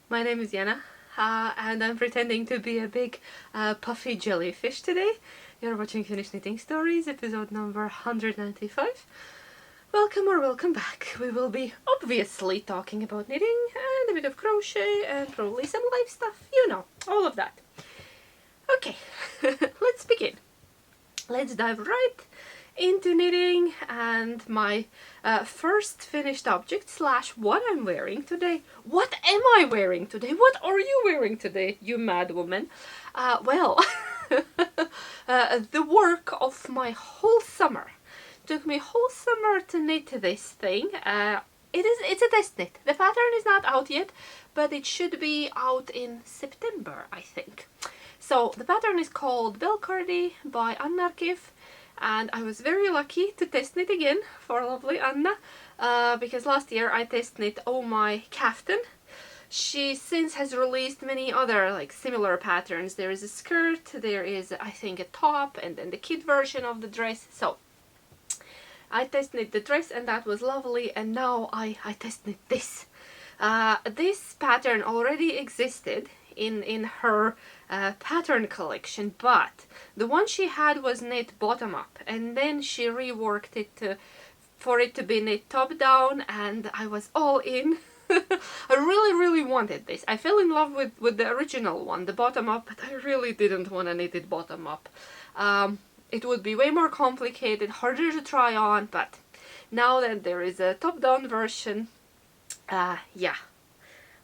My name is Yana, and I'm pretending to be a big puffy jellyfish today. You're watching Finnish Knitting Stories, episode number 195. Welcome or welcome back. We will be obviously talking about knitting and a bit of crochet and probably some life stuff, you know, all of that. Okay, let's begin. Let's dive right into knitting and my first finished object slash what I'm wearing today. What am I wearing today? What are you wearing today, you mad woman? Well, the work of my whole summer. Took me a whole summer to knit this thing. It's a test knit. The pattern is not out yet, but it should be out in September, I think. So the pattern is called Cardi by Anna, and I was very lucky to test knit again for lovely Anna, because last year I test knit Oh My Kaftan. She since has released many other like similar patterns. There is a skirt, there is I think a top, and then the kid version of the dress. So I test knit the dress and that was lovely, and now I test knit this. This pattern already existed in her pattern collection, but the one she had was knit bottom up, and then she reworked it for it to be knit top down, and I was all in. I really wanted this. I fell in love with the original one, the bottom up, but I really didn't want to knit it bottom up. It would be way more complicated, harder to try on, but now that there is a top down version, yeah,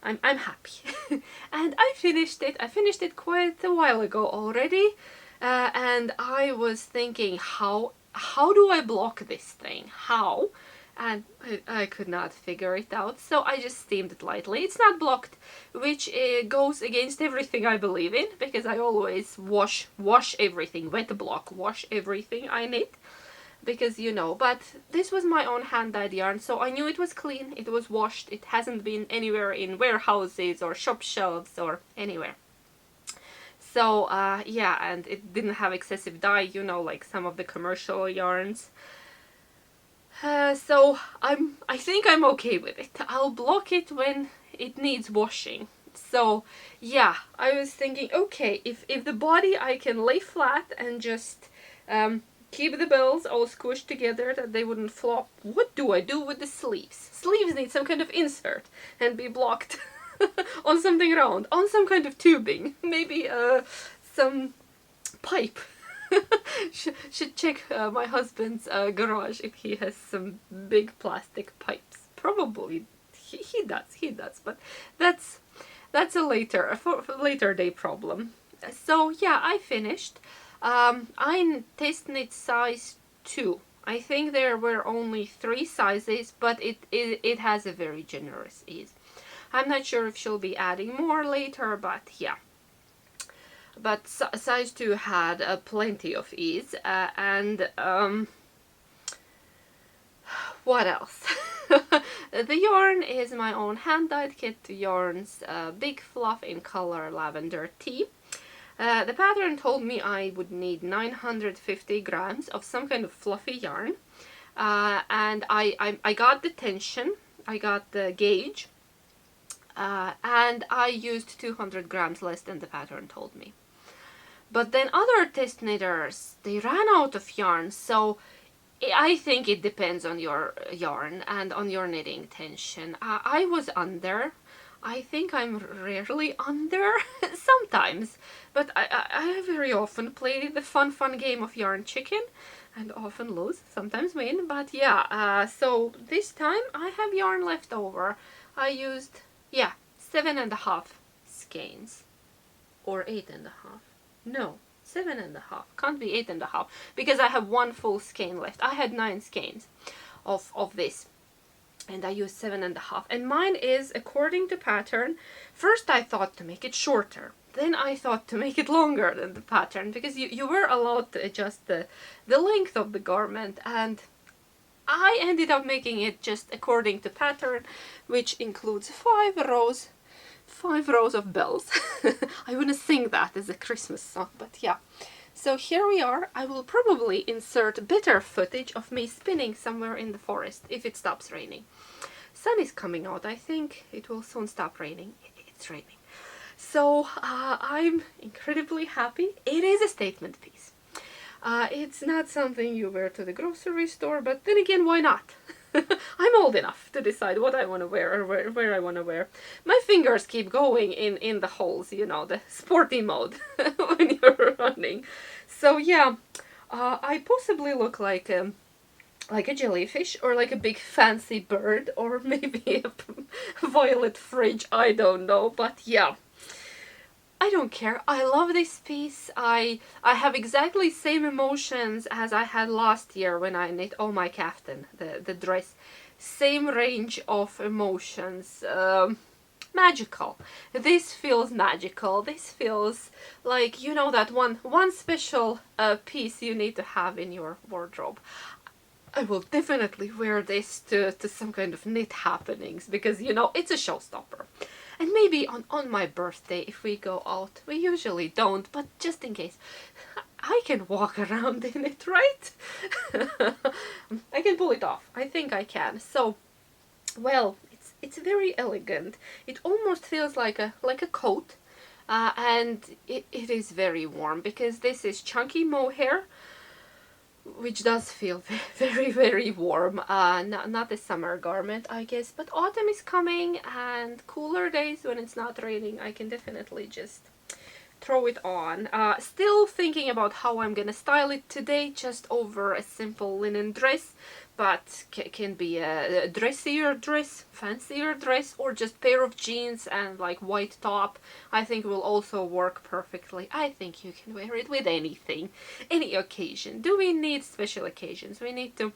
I'm happy. And I finished it. I finished it quite a while ago already, and I was thinking, how do I block this thing? How? And I could not figure it out, so I just steamed it lightly. It's not blocked, which goes against everything I believe in, because I always wash everything, wet block, wash everything I knit, because you know. But this was my own hand-dyed yarn, so I knew it was clean, it was washed, it hasn't been anywhere in warehouses or shop shelves or anywhere. So yeah, and it didn't have excessive dye, you know, like some of the commercial yarns. So I think I'm okay with it. I'll block it when it needs washing. So yeah, I was thinking, okay, if the body I can lay flat and just keep the bells all squished together that they wouldn't flop, what do I do with the sleeves? Sleeves need some kind of insert and be blocked on something round, on some kind of tubing, maybe some pipe. Should check my husband's garage if he has some big plastic pipes. Probably he does, but that's a later day problem. So yeah, I finished. I test knit size 2. I think there were only 3 sizes, but it has a very generous ease. I'm not sure if she'll be adding more later, but yeah. But size 2 had plenty of ease, and what else? The yarn is my own hand-dyed Kit Yarns Big Fluff in color Lavender Tea. The pattern told me I would need 950 grams of some kind of fluffy yarn, and I got the tension, I got the gauge, and I used 200 grams less than the pattern told me. But then other test knitters, they ran out of yarn, so I think it depends on your yarn and on your knitting tension. I was under. I think I'm rarely under, sometimes, but I very often play the fun game of yarn chicken, and often lose, sometimes win, but yeah, so this time I have yarn left over. I used, yeah, 7.5 skeins, or 8.5. No, 7.5. Can't be 8.5 because I have 1 full skein left. I had 9 skeins of this, and I used 7.5. And mine is according to pattern. First I thought to make it shorter. Then I thought to make it longer than the pattern, because you were allowed to adjust the length of the garment, and I ended up making it just according to pattern, which includes 5 rows of bells. I want to sing that as a Christmas song, but yeah. So here we are. I will probably insert better footage of me spinning somewhere in the forest if it stops raining. Sun is coming out. I think it will soon stop raining. It's it's raining. So I'm incredibly happy. It is a statement piece. It's not something you wear to the grocery store, but then again, why not? I'm old enough to decide what I want to wear or where I want to wear. My fingers keep going in the holes, you know, the sporty mode when you're running. So yeah, I possibly look like a jellyfish or like a big fancy bird or maybe a violet fridge, I don't know, but yeah. I don't care. I love this piece. I have exactly same emotions as I had last year when I knit Oh My Kaftan, the dress. Same range of emotions. Magical. This feels magical. This feels like, you know, that one special piece you need to have in your wardrobe. I will definitely wear this to some kind of knit happenings because, you know, it's a showstopper. And maybe on my birthday, if we go out, we usually don't, but just in case, I can walk around in it, right? I can pull it off. I think I can. So, well, it's very elegant. It almost feels like a coat, and it is very warm because this is chunky mohair, which does feel very, very warm. Not a summer garment, I guess, but autumn is coming and cooler days when it's not raining, I can definitely just throw it on. Still thinking about how I'm gonna style it today, just over a simple linen dress, but can be a dressier dress, fancier dress, or just pair of jeans and like white top. I think will also work perfectly. I think you can wear it with anything, any occasion. Do we need special occasions? We need to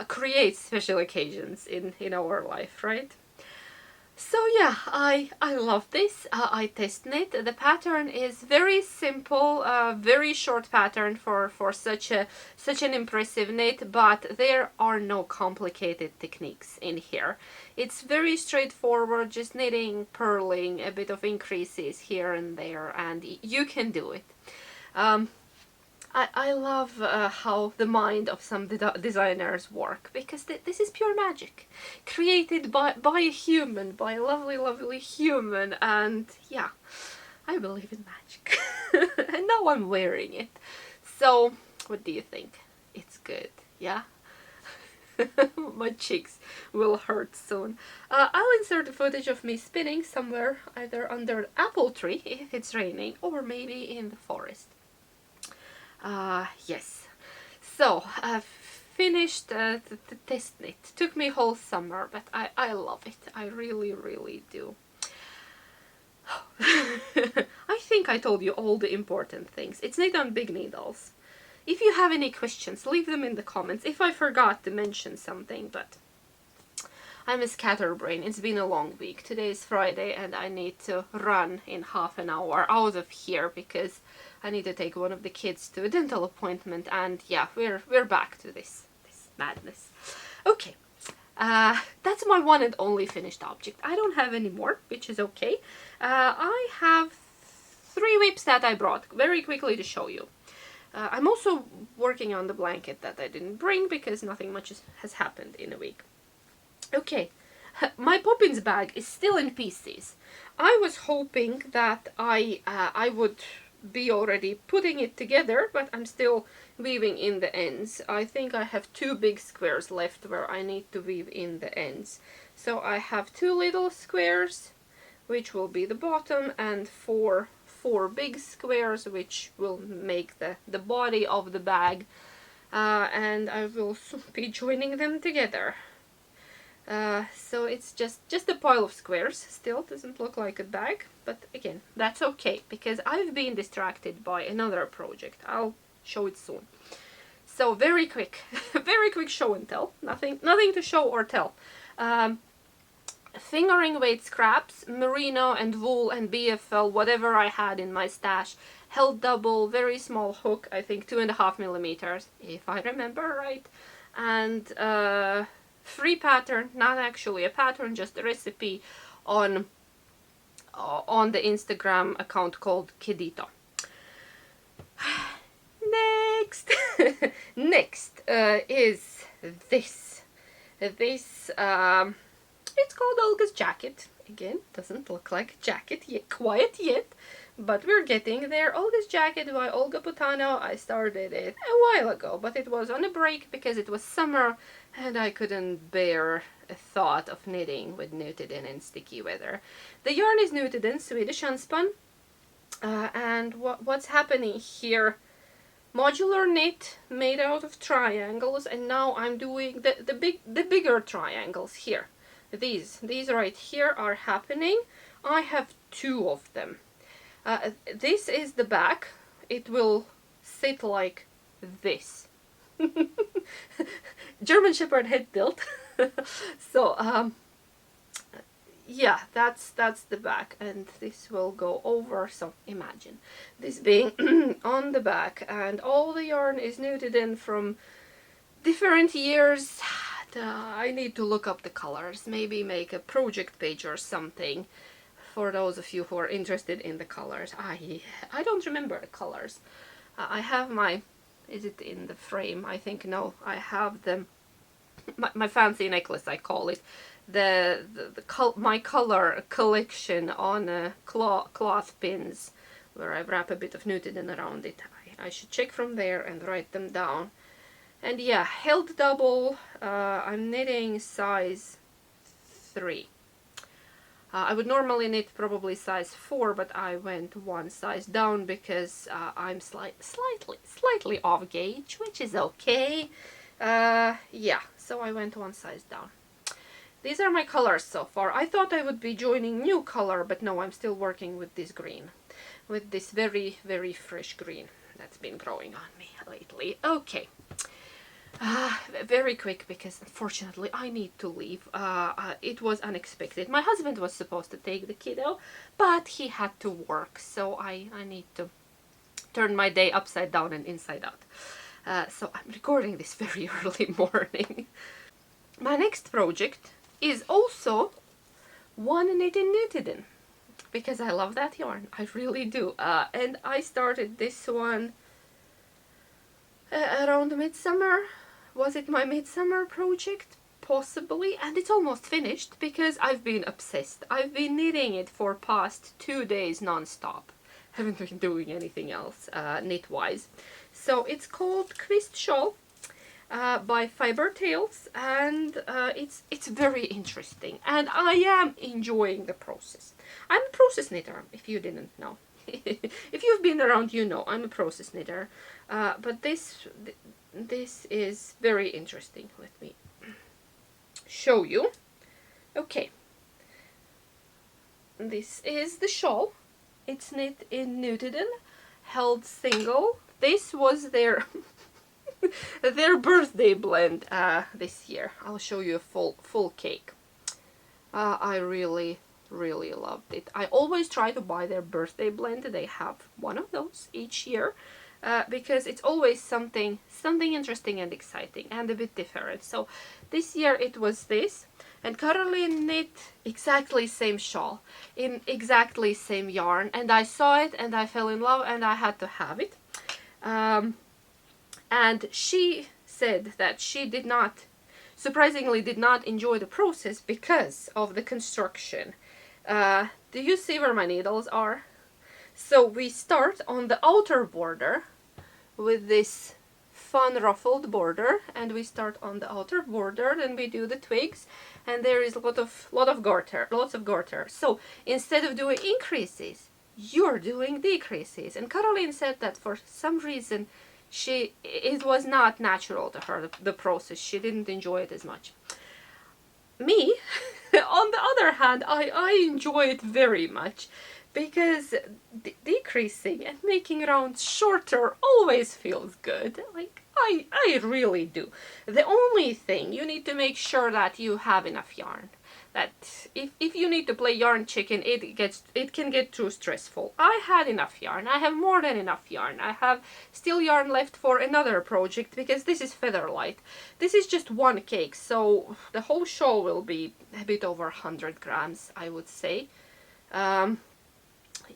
create special occasions in our life, right? So yeah, I love this. I test knit. The pattern is very simple, very short pattern for such an impressive knit, but there are no complicated techniques in here. It's very straightforward, just knitting, purling, a bit of increases here and there, and you can do it. I love how the mind of some designers work, because this is pure magic, created by a human, by a lovely, lovely human, and yeah, I believe in magic. And now I'm wearing it. So, what do you think? It's good, yeah? My cheeks will hurt soon. I'll insert a footage of me spinning somewhere, either under an apple tree if it's raining, or maybe in the forest. Yes. So, I've finished the test knit. Took me whole summer, but I love it. I really, really do. I think I told you all the important things. It's knit on big needles. If you have any questions, leave them in the comments. If I forgot to mention something, but I'm a scatterbrain. It's been a long week. Today is Friday and I need to run in half an hour out of here because I need to take one of the kids to a dental appointment, and yeah, we're back to this madness. Okay, that's my one and only finished object. I don't have any more, which is okay. I have 3 whips that I brought very quickly to show you. I'm also working on the blanket that I didn't bring because nothing much has happened in a week. Okay, my Poppins bag is still in pieces. I was hoping that I would be already putting it together, but I'm still weaving in the ends. I think I have 2 big squares left where I need to weave in the ends. So I have 2 little squares, which will be the bottom, and 4 big squares, which will make the body of the bag. And I will soon be joining them together. So it's just a pile of squares. Still doesn't look like a bag, but again, that's okay because I've been distracted by another project. I'll show it soon. So very quick, very quick show and tell. Nothing to show or tell. Fingering weight scraps, merino and wool and BFL, whatever I had in my stash, held double, very small hook, I think 2.5 millimeters, if I remember right, and free pattern, not actually a pattern, just a recipe on the Instagram account called Kedita. Next, next is this. It's called Olga's jacket. Again, doesn't look like a jacket yet, quite yet, but we're getting there. Olga's jacket by Olga Putano. I started it a while ago, but it was on a break because it was summer and I couldn't bear a thought of knitting with knitted in sticky weather. The yarn is knitted in Swedish unspun, and what's happening here? Modular knit made out of triangles, and now I'm doing the bigger triangles here. These right here are happening. I have 2 of them. This is the back. It will sit like this. German Shepherd head tilt. So yeah, that's the back, and this will go over. So imagine this being on the back, and all the yarn is knitted in from different years. I need to look up the colors, maybe make a project page or something for those of you who are interested in the colors. I don't remember the colors. I have my, is it in the frame? I think no, I have them. My fancy necklace, I call it. My color collection on cloth pins, where I wrap a bit of knitted in around it. I should check from there and write them down. And yeah, held double. I'm knitting size 3. I would normally knit probably size 4, but I went 1 size down because I'm slightly off gauge, which is okay. Yeah, so I went 1 size down. These are my colors so far. I thought I would be joining new color, but no, I'm still working with this green. With this very, very fresh green that's been growing on me lately. Okay. Very quick, because unfortunately I need to leave. It was unexpected. My husband was supposed to take the kiddo, but he had to work, so I need to turn my day upside down and inside out. So I'm recording this very early morning. My next project is also one knitted in, because I love that yarn. I really do. And I started this one around midsummer. Was it my midsummer project? Possibly. And it's almost finished because I've been obsessed. I've been knitting it for past 2 days non-stop. Haven't been doing anything else knit-wise. So it's called Kvist Shawl by Fiber Tales, and it's very interesting, and I am enjoying the process. I'm a process knitter, if you didn't know. If you've been around, you know I'm a process knitter. But this is very interesting. Let me show you. Okay, this is the shawl. It's knit in knitted, held single. This was their their birthday blend this year. I'll show you a full cake. I really loved it. I always try to buy their birthday blend. They have one of those each year. Because it's always something interesting and exciting and a bit different. So this year it was this, and Caroline knit exactly same shawl in exactly same yarn, and I saw it and I fell in love and I had to have it. And she said that she surprisingly did not enjoy the process because of the construction. Do you see where my needles are? So we start on the outer border with this fun ruffled border, and we start on the outer border, then we do the twigs, and there is lots of garter. So instead of doing increases, you're doing decreases. And Caroline said that for some reason it was not natural to her, the process. She didn't enjoy it as much. Me, on the other hand, I enjoy it very much, because decreasing and making rounds shorter always feels good. Like, I really do. The only thing, you need to make sure that you have enough yarn. That if you need to play yarn chicken, it can get too stressful. I had enough yarn. I have more than enough yarn. I have still yarn left for another project, because this is feather light. This is just one cake, so the whole shawl will be a bit over 100 grams, I would say.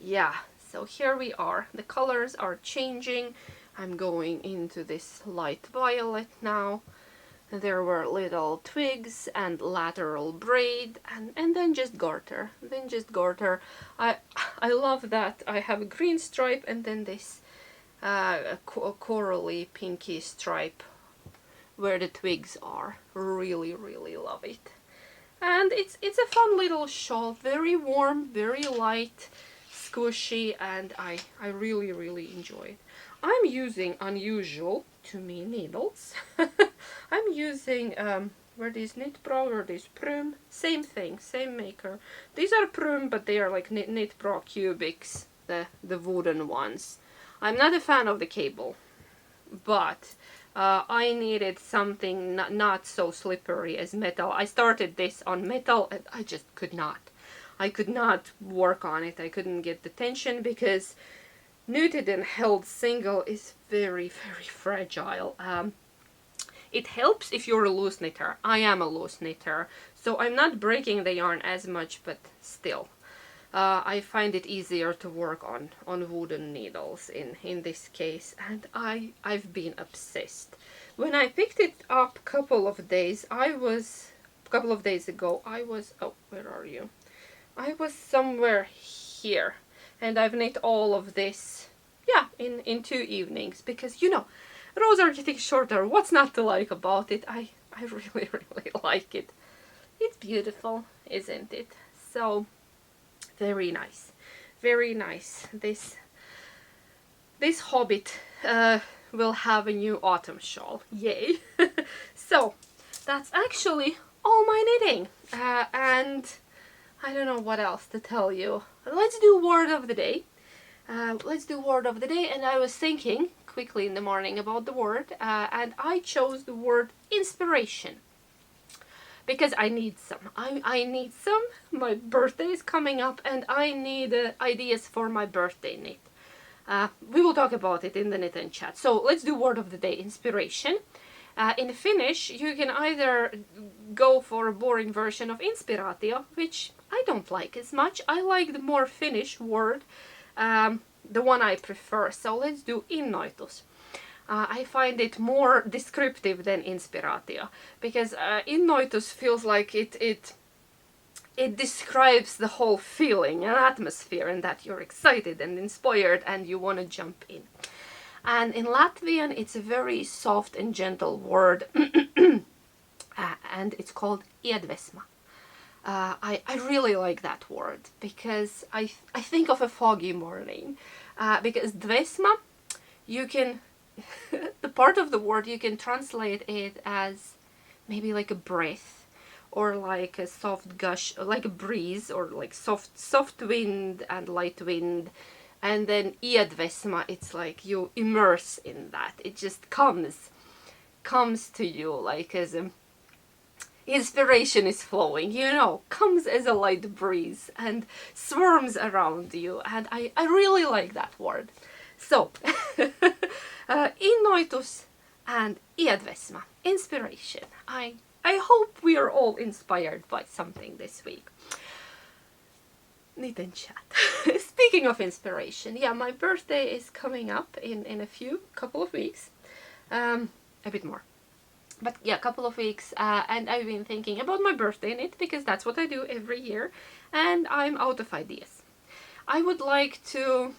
Yeah, so here we are. The colors are changing. I'm going into this light violet now. there were little twigs and lateral braid, and then just garter. I love that I have a green stripe and then this corally pinky stripe where the twigs are. Really love it. And it's a fun little shawl, very warm, very light, squishy, and I really enjoy it. I'm using unusual to me needles. I'm using were these knit bra or these Prum? Same thing, same maker. These are Prum, but they are like knit bra cubics, the wooden ones. I'm not a fan of the cable, but I needed something not so slippery as metal. I started this on metal and I just could not. I could not work on it. I couldn't get the tension because knitted and held single is very fragile. It helps if you're a loose knitter. I am a loose knitter, so I'm not breaking the yarn as much, but still. I find it easier to work on wooden needles in this case, and I've been obsessed. When I picked it up a couple of days ago, oh, where are you? I was somewhere here, and I've knit all of this, yeah, in 2 evenings, because, you know, rows are getting shorter. What's not to like about it? I really like it. It's beautiful, isn't it? So, very nice. This hobbit will have a new autumn shawl. Yay! So, that's actually all my knitting. And I don't know what else to tell you. Let's do word of the day. And I was thinking quickly in the morning about the word, and I chose the word inspiration. Because I need some. I need some. My birthday is coming up and I need ideas for my birthday knit. We will talk about it in the knit and chat. So let's do word of the day, inspiration. In Finnish, you can either go for a boring version of inspiraatio, which I don't like as much. I like the more Finnish word, the one I prefer. So let's do innoitus. I find it more descriptive than inspiraatio, because innoitus feels like it describes the whole feeling and atmosphere, and that you're excited and inspired and you want to jump in. And in Latvian it's a very soft and gentle word, and it's called iedvesma. I really like that word because I think of a foggy morning, because dvesma, you can the part of the word you can translate it as maybe like a breath, or like a soft gush, like a breeze, or like soft wind and light wind. And then iedvesma, it's like you immerse in that. It just comes to you like as a inspiration is flowing, you know, comes as a light breeze and swarms around you, and I really like that word. So innoitus and iedvesma, inspiration. I hope we are all inspired by something this week. Knit and chat. Speaking of inspiration, yeah, my birthday is coming up in a couple of weeks, a bit more, but yeah, couple of weeks, and I've been thinking about my birthday knit because that's what I do every year, and I'm out of ideas. I would like to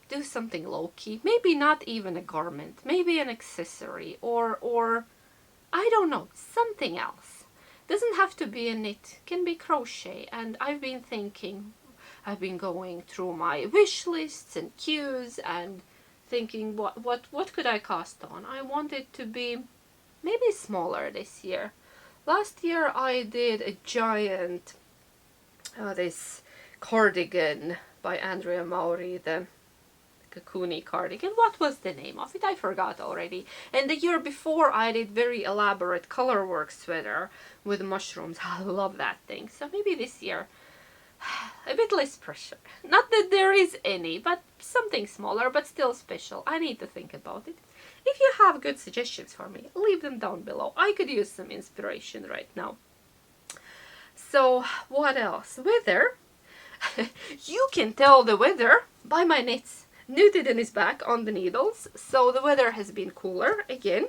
do something low-key, maybe not even a garment, maybe an accessory, or I don't know, something else. Doesn't have to be a knit, can be crochet. And I've been going through my wish lists and queues and thinking what could I cast on. I want it to be maybe smaller this year. Last year I did a giant this cardigan by Andrea Mauri, the Cocoony cardigan. What was the name of it? I forgot already. And the year before I did very elaborate colorwork sweater with mushrooms. I love that thing. So maybe this year a bit less pressure. Not that there is any, but something smaller but still special. I need to think about it. If you have good suggestions for me, leave them down below. I could use some inspiration right now. So what else? Weather. You can tell the weather by my knits. Knitted is back on the needles, so the weather has been cooler again,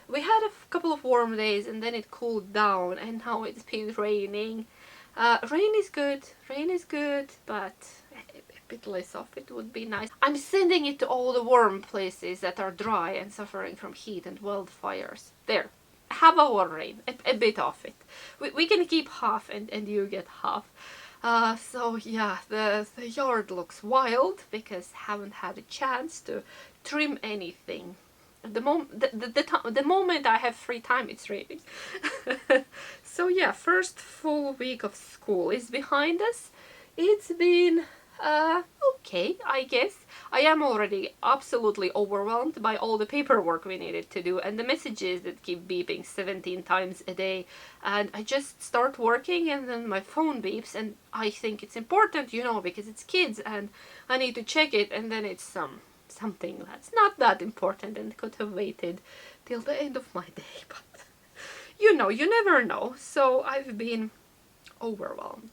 We had a couple of warm days and then it cooled down, and now it's been raining. Rain is good, but a bit less of it would be nice. I'm sending it to all the warm places that are dry and suffering from heat and wildfires. There, have our rain, a bit of it. We can keep half and you get half. So yeah, the yard looks wild because haven't had a chance to trim anything. The moment I have free time, it's raining. So yeah, first full week of school is behind us. It's been okay, I guess. I am already absolutely overwhelmed by all the paperwork we needed to do and the messages that keep beeping 17 times a day. And I just start working and then my phone beeps and I think it's important, you know, because it's kids and I need to check it, and then it's something that's not that important and could have waited till the end of my day, but you know, you never know. So I've been overwhelmed,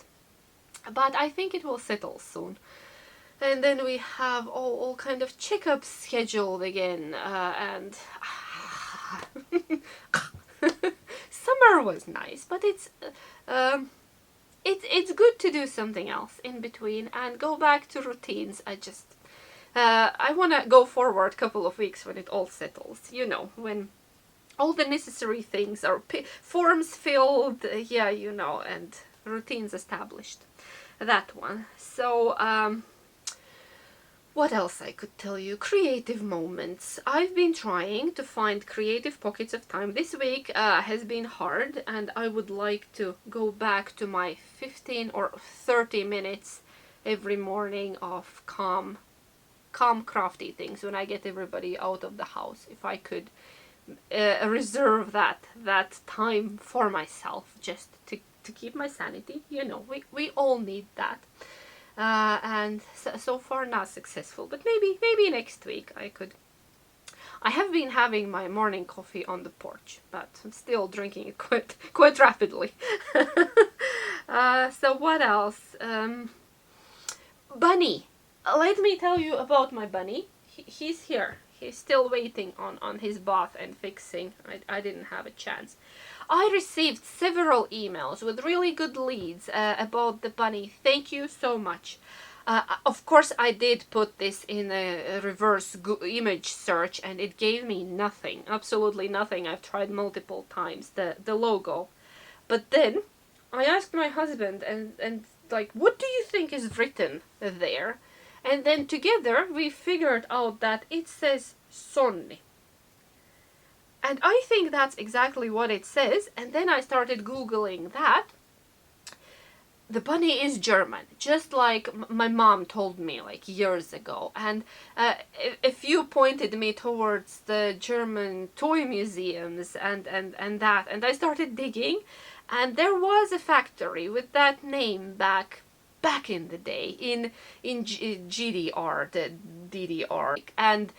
but I think it will settle soon. And then we have all kind of checkups scheduled again, and summer was nice, but it's good to do something else in between and go back to routines. I want to go forward a couple of weeks when it all settles, you know, when all the necessary things are forms filled, yeah, you know, and routines established. That one. So, what else I could tell you? Creative moments. I've been trying to find creative pockets of time. This week has been hard, and I would like to go back to my 15 or 30 minutes every morning of calm crafty things when I get everybody out of the house. If I could reserve that time for myself, just to keep my sanity, you know, we all need that. And so far not successful, but maybe next week I could. I have been having my morning coffee on the porch, but I'm still drinking it quite rapidly. So what else? Bunny. Let me tell you about my bunny. He's here. He's still waiting on his bath and fixing. I didn't have a chance. I received several emails with really good leads about the bunny. Thank you so much. Of course, I did put this in a reverse image search and it gave me nothing. Absolutely nothing. I've tried multiple times, the logo. But then I asked my husband and like, what do you think is written there? And then together we figured out that it says Sonni. And I think that's exactly what it says. And then I started Googling that. The bunny is German, just like my mom told me like years ago. And if you pointed me towards the German toy museums and that, and I started digging, and there was a factory with that name back in the day in GDR, the DDR, and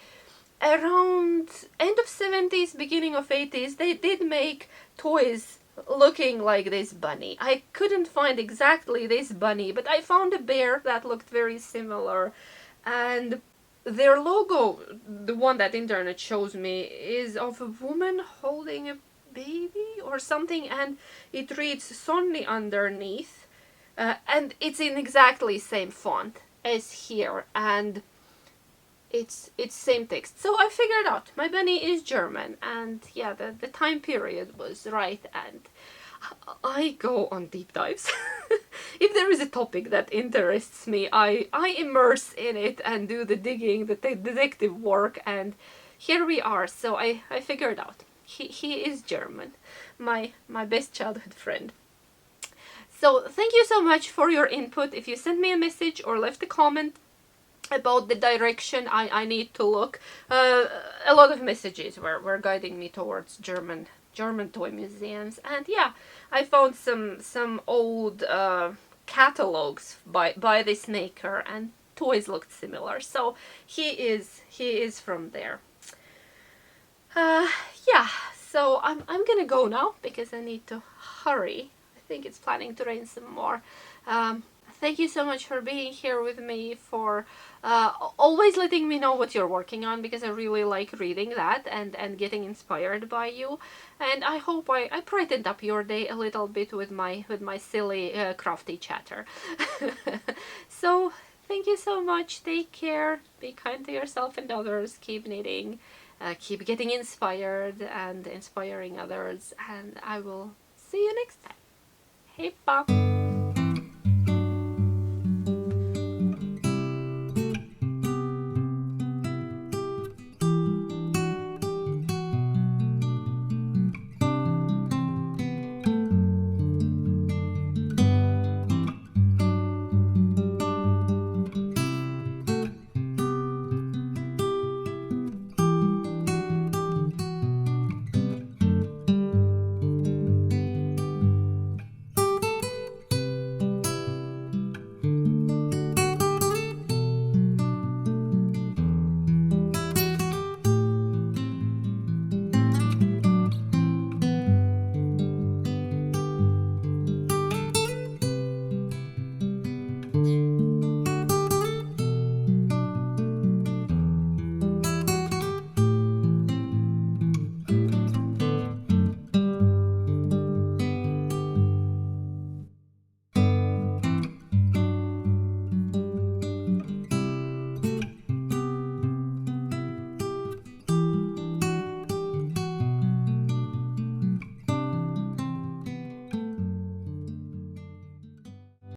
around end of 70s, beginning of 80s, they did make toys looking like this bunny. I couldn't find exactly this bunny, but I found a bear that looked very similar, and their logo, the one that internet shows me, is of a woman holding a baby or something, and it reads Sonni underneath. And it's in exactly same font as here, and it's same text. So I figured out my bunny is German, and yeah, the time period was right, and I go on deep dives. If there is a topic that interests me, I immerse in it and do the digging, the detective work, and here we are. So I figured out he is German, my best childhood friend. So thank you so much for your input. If you sent me a message or left a comment about the direction I need to look, a lot of messages were guiding me towards German toy museums. And yeah, I found some old catalogs by this maker, and toys looked similar. So he is from there. Yeah, so I'm gonna go now because I need to hurry. I think it's planning to rain some more. Thank you so much for being here with me, for always letting me know what you're working on, because I really like reading that and getting inspired by you. And I hope I brightened up your day a little bit with my silly crafty chatter. So thank you so much. Take care. Be kind to yourself and others. Keep knitting. Keep getting inspired and inspiring others. And I will see you next time. Hey, Pop!